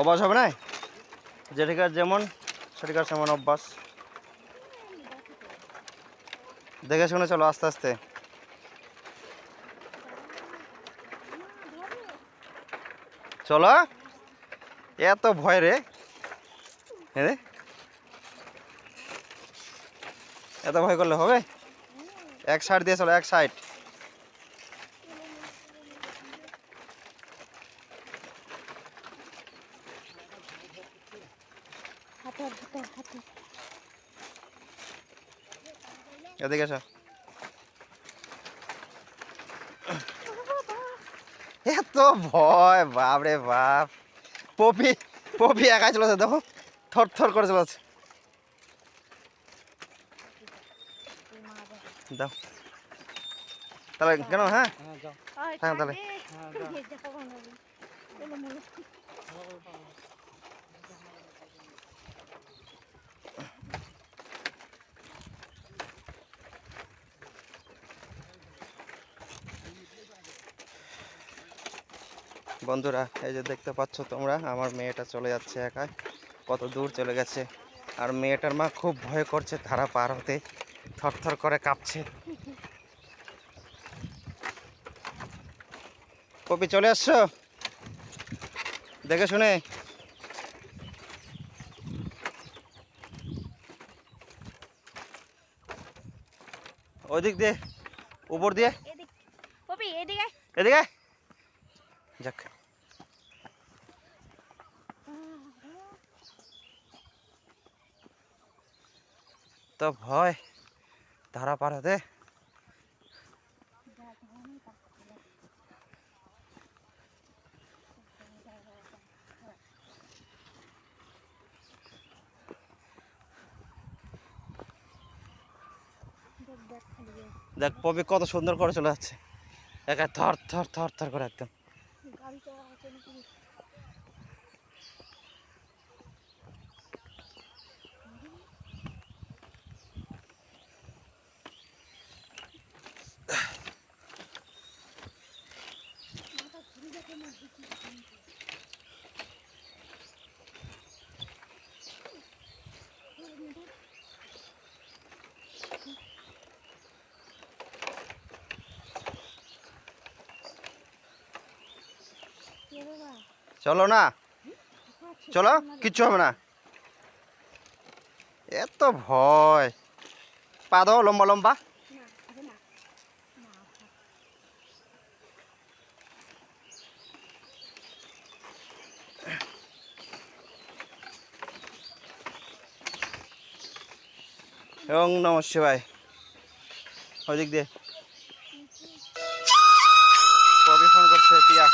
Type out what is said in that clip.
অভ্যাস হবে না, যেটিকার যেমন সেটিকার সেমন অভ্যাস। দেখে শুনে চলো আস্তে আস্তে। চলো, এত ভয় রে, হ্যাঁ এত ভয় করলে হবে? এক সাইড দিয়ে চলো, এক সাইড। এদিকে এসো। এত ভয়, বাপরে বাপ। পপি পপি একাই চলেছে, দেখো থর থর করে চলেছে। দাও তাহলে, কেন? হ্যাঁ হ্যাঁ তাহলে বন্ধুরা, এই যে দেখতে পাচ্ছ তোমরা, আমার মেয়েটা চলে যাচ্ছে একাই, কত দূর চলে গেছে। আর মেয়েটার মা খুব ভয় করছে ধারা পার হতে, থরথর করে কাঁপছে। পপি চলে আসছো, দেখে শুনে। ওইদিক দিয়ে, উপর দিয়ে, এদিকে যাক। তো ভয় ধারা পার হতে। দেখ পপি কত সুন্দর করে চলে যাচ্ছে, একা থর থর থর থর করে একদম। চলো না, চলো, কিচ্ছু হবে না। এত ভয়, পা দাও লম্বা লম্বা। ওং নমঃ শিবায়। ওই দিক দিয়ে পপি ফোন করছে, পিয়া।